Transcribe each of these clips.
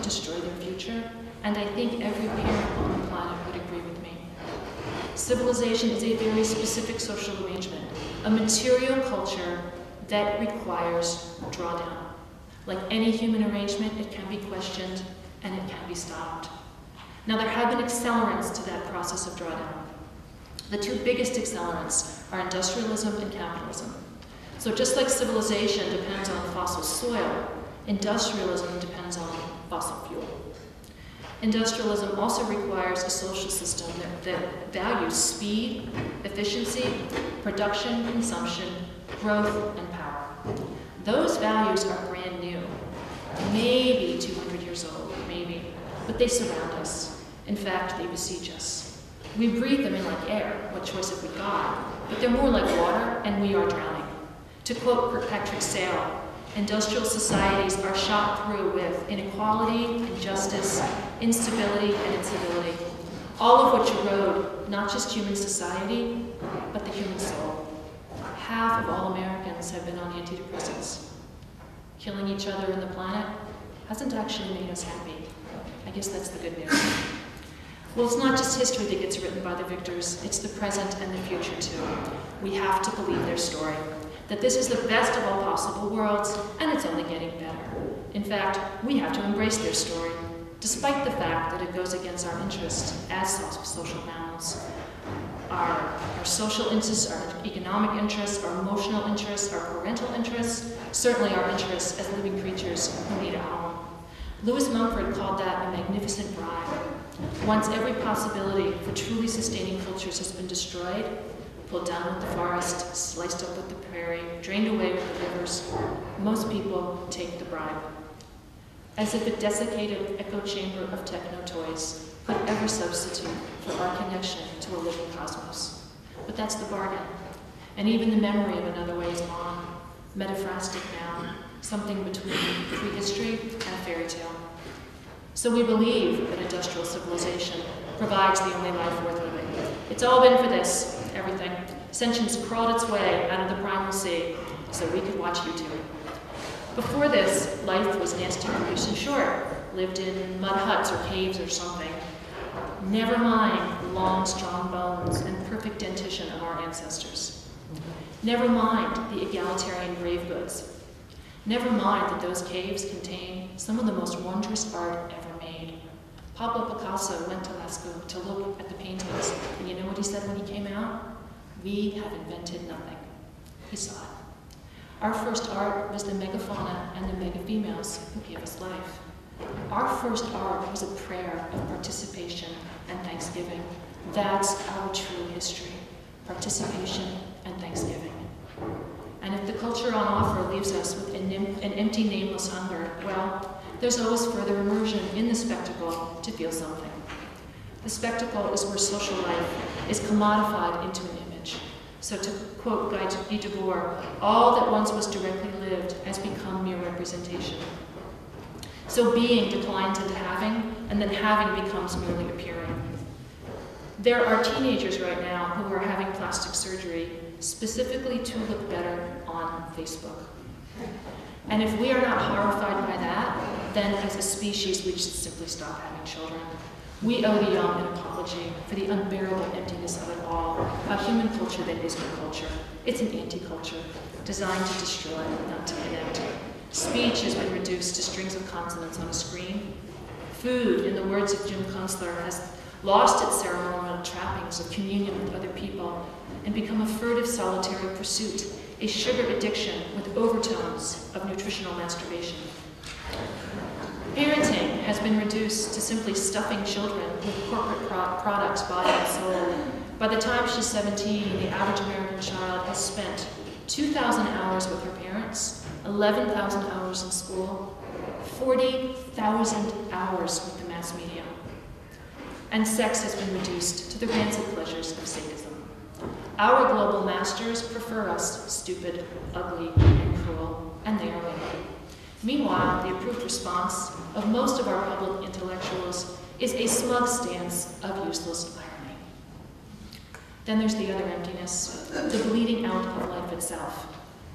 destroy their future, and I think every parent on the planet would agree with me. Civilization is a very specific social arrangement, a material culture that requires drawdown. Like any human arrangement, it can be questioned and it can be stopped. Now, there have been accelerants to that process of drawdown. The two biggest accelerants are industrialism and capitalism. So just like civilization depends on fossil soil, industrialism depends on fossil fuel. Industrialism also requires a social system that values speed, efficiency, production, consumption, growth, and power. Those values are brand new, maybe 200 years old, maybe, but they surround us. In fact, they besiege us. We breathe them in like air. What choice have we got? But they're more like water, and we are drowning. To quote Kirkpatrick Sale, industrial societies are shot through with inequality, injustice, instability, and incivility, all of which erode not just human society, but the human soul. Half of all Americans have been on antidepressants. Killing each other and the planet hasn't actually made us happy. I guess that's the good news. Well, it's not just history that gets written by the victors, it's the present and the future too. We have to believe their story, that this is the best of all possible worlds, and it's only getting better. In fact, we have to embrace their story, despite the fact that it goes against our interests as social mammals. Our social interests, our economic interests, our emotional interests, our parental interests, certainly our interests as living creatures who need a home. Lewis Mumford called that a magnificent bribe. Once every possibility for truly sustaining cultures has been destroyed, pulled down with the forest, sliced up with the prairie, drained away with the rivers, most people take the bribe. As if a desiccated echo chamber of techno toys could ever substitute for our connection to a living cosmos. But that's the bargain. And even the memory of another way is gone, metaphrastic now, something between prehistory and a fairy tale. So we believe that industrial civilization provides the only life worth living. It's all been for this, everything. Sentience crawled its way out of the primal sea so we could watch YouTube. Before this, life was nasty, gross, and short, lived in mud huts or caves or something. Never mind the long, strong bones and perfect dentition of our ancestors. Never mind the egalitarian grave goods. Never mind that those caves contain some of the most wondrous art ever made. Pablo Picasso went to Lascaux to look at the paintings, and you know what he said when he came out? We have invented nothing. He saw it. Our first art was the megafauna and the megafemales who gave us life. Our first art was a prayer of participation and thanksgiving. That's our true history, participation and thanksgiving. And if the culture on offer leaves us with an empty, nameless hunger, well, there's always further immersion in the spectacle to feel something. The spectacle is where social life is commodified into an image. So to quote Guy Debord, all that once was directly lived has become mere representation. So being declines into having, and then having becomes merely appearing. There are teenagers right now who are having plastic surgery specifically to look better on Facebook. And if we are not horrified by that, then as a species we should simply stop having children. We owe the young an apology for the unbearable emptiness of it all, a human culture that isn't a culture. It's an anti-culture, designed to destroy, not to connect. Speech has been reduced to strings of consonants on a screen. Food, in the words of Jim Kunstler, has lost its ceremonial trappings of communion with other people and become a furtive solitary pursuit, a sugar addiction with overtones of nutritional masturbation. Parenting has been reduced to simply stuffing children with corporate products, body and soul. By the time she's 17, the average American child has spent 2,000 hours with her parents, 11,000 hours in school, 40,000 hours with the mass media. And sex has been reduced to the rancid pleasures of sadism. Our global masters prefer us stupid, ugly, and cruel, and they are winning. Meanwhile, the approved response of most of our public intellectuals is a smug stance of useless irony. Then there's the other emptiness, the bleeding out of life itself.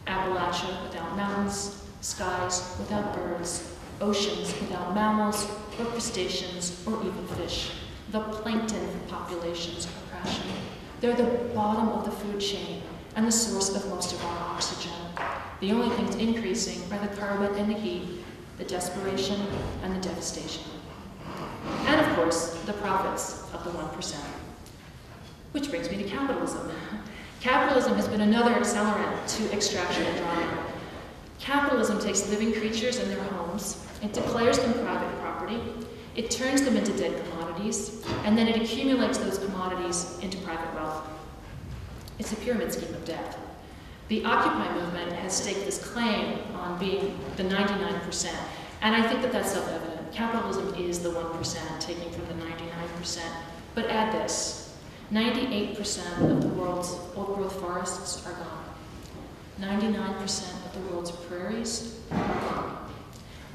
Appalachia without mountains, skies without birds, oceans without mammals or crustaceans or even fish. The plankton populations are crashing. They're the bottom of the food chain and the source of most of our oxygen. The only things increasing are the carbon and the heat, the desperation and the devastation. And of course, the profits of the 1%. Which brings me to capitalism. Capitalism has been another accelerant to extraction and drawing. Capitalism takes living creatures and their homes, it declares them private property, it turns them into dead commodities, and then it accumulates those commodities into private wealth. It's a pyramid scheme of death. The Occupy movement has staked this claim on being the 99%, and I think that that's self-evident. Capitalism is the 1% taking from the 99%. But add this, 98% of the world's old-growth forests are gone. 99% of the world's prairies are gone.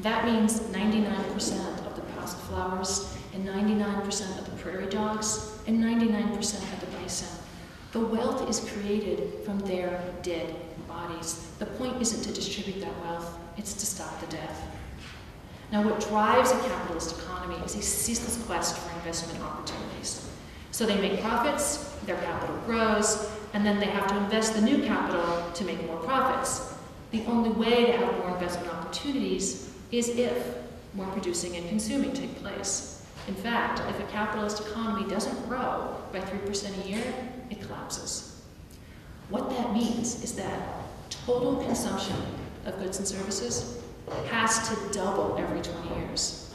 That means 99% of the past flowers, and 99% of the prairie dogs, and 99% of the bison. The wealth is created from their dead bodies. The point isn't to distribute that wealth, it's to stop the death. Now, what drives a capitalist economy is a ceaseless quest for investment opportunities. So they make profits, their capital grows, and then they have to invest the new capital to make more profits. The only way to have more investment opportunities is if more producing and consuming take place. In fact, if a capitalist economy doesn't grow by 3% a year, it collapses. What that means is that total consumption of goods and services has to double every 20 years.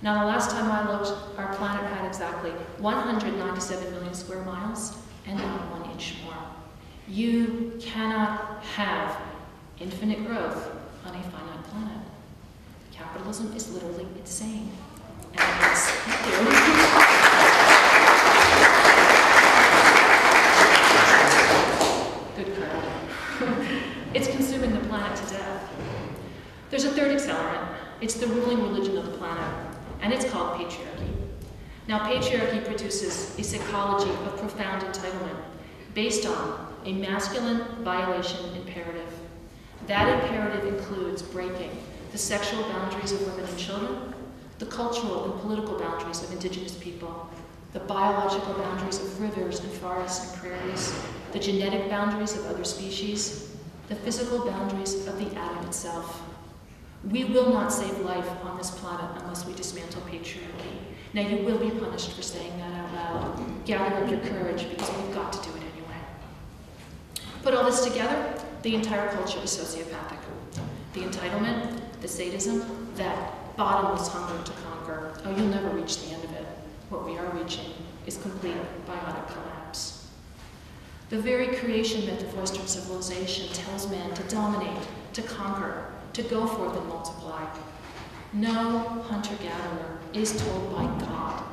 Now, the last time I looked, our planet had exactly 197 million square miles and not 1 inch more. You cannot have infinite growth on a finite planet. Capitalism is literally insane. And it's, thank you. Good crowd. It's consuming the planet to death. There's a third accelerant. It's the ruling religion of the planet, and it's called patriarchy. Now, patriarchy produces a psychology of profound entitlement based on a masculine violation imperative. That imperative includes breaking the sexual boundaries of women and children, the cultural and political boundaries of indigenous people, the biological boundaries of rivers and forests and prairies, the genetic boundaries of other species, the physical boundaries of the atom itself. We will not save life on this planet unless we dismantle patriarchy. Now, you will be punished for saying that out loud. Gather up your courage, because we've got to do it anyway. Put all this together, the entire culture is sociopathic. The entitlement, the sadism, that bottomless hunger to conquer. Oh, you'll never reach the end of it. What we are reaching is complete biotic collapse. The very creation myth of Western civilization tells man to dominate, to conquer, to go forth and multiply. No hunter-gatherer is told by God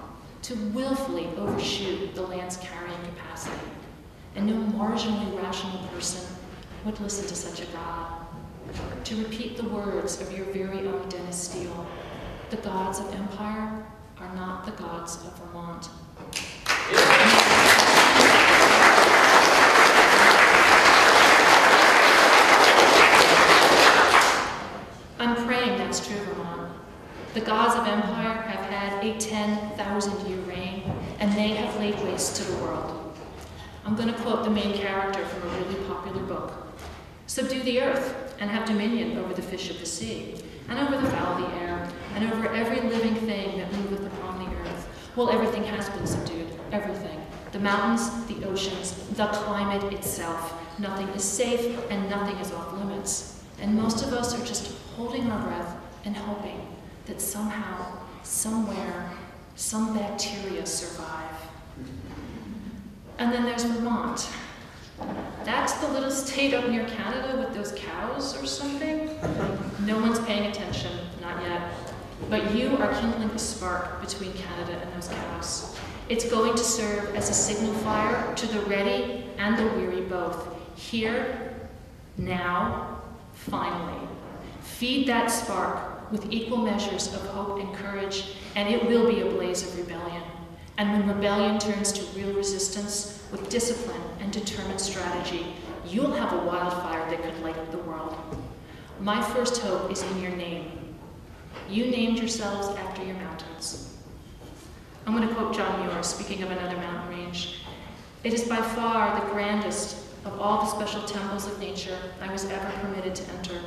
to willfully overshoot the land's carrying capacity, and no marginally rational person would listen to such a God. To repeat the words of your very own Dennis Steele, the gods of empire are not the gods of Vermont. I'm praying that's true, Vermont. The gods of empire have had a 10,000-year reign, and they have laid waste to the world. I'm going to quote the main character from a really popular book. Subdue the earth, and have dominion over the fish of the sea, and over the fowl of the air, and over every living thing that moveth upon the earth. Well, everything has been subdued, everything. The mountains, the oceans, the climate itself. Nothing is safe, and nothing is off limits. And most of us are just holding our breath and hoping that somehow, somewhere, some bacteria survive. And then there's Vermont. That's the little state up near Canada with those cows or something. No one's paying attention, not yet. But you are kindling a spark between Canada and those cows. It's going to serve as a signal fire to the ready and the weary both. Here, now, finally. Feed that spark with equal measures of hope and courage, and it will be a blaze of rebellion. And when rebellion turns to real resistance with discipline and determined strategy, you'll have a wildfire that could light up the world. My first hope is in your name, You named yourselves after your mountains. I'm going to quote John Muir, speaking of another mountain range. It is by far the grandest of all the special temples of nature I was ever permitted to enter,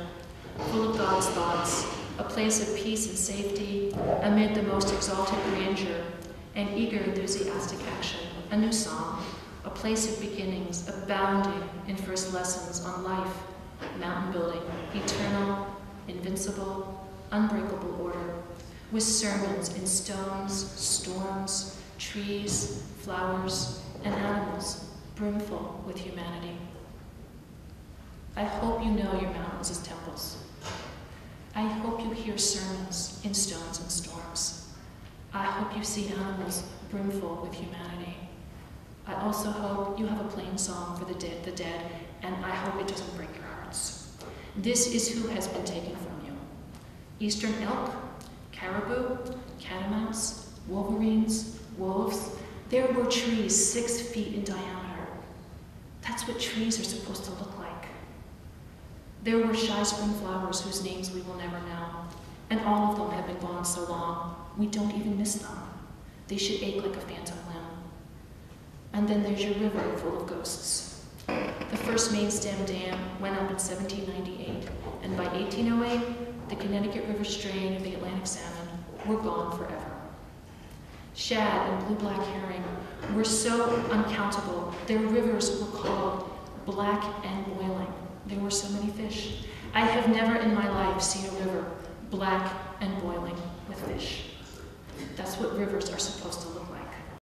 full of God's thoughts, a place of peace and safety amid the most exalted grandeur and eager enthusiastic action, a new song, a place of beginnings, abounding in first lessons on life, mountain building, eternal, invincible, unbreakable order, with sermons in stones, storms, trees, flowers, and animals, brimful with humanity. I hope you know your mountains as temples. I hope you hear sermons in stones and storms. I hope you see animals brimful with humanity. I also hope you have a plain song for the dead, and I hope it doesn't break your hearts. This is who has been taken from you. Eastern elk, caribou, catamounts, wolverines, wolves. There were trees 6 feet in diameter. That's what trees are supposed to look like. There were shy spring flowers whose names we will never know, and all of them have been gone so long, we don't even miss them. They should ache like a phantom limb. And then there's your river full of ghosts. The first main stem dam went up in 1798, and by 1808, the Connecticut River strain of the Atlantic salmon were gone forever. Shad and blue-black herring were so uncountable, their rivers were called black and boiling. There were so many fish. I have never in my life seen a river black and boiling with fish. That's what rivers are supposed to look like.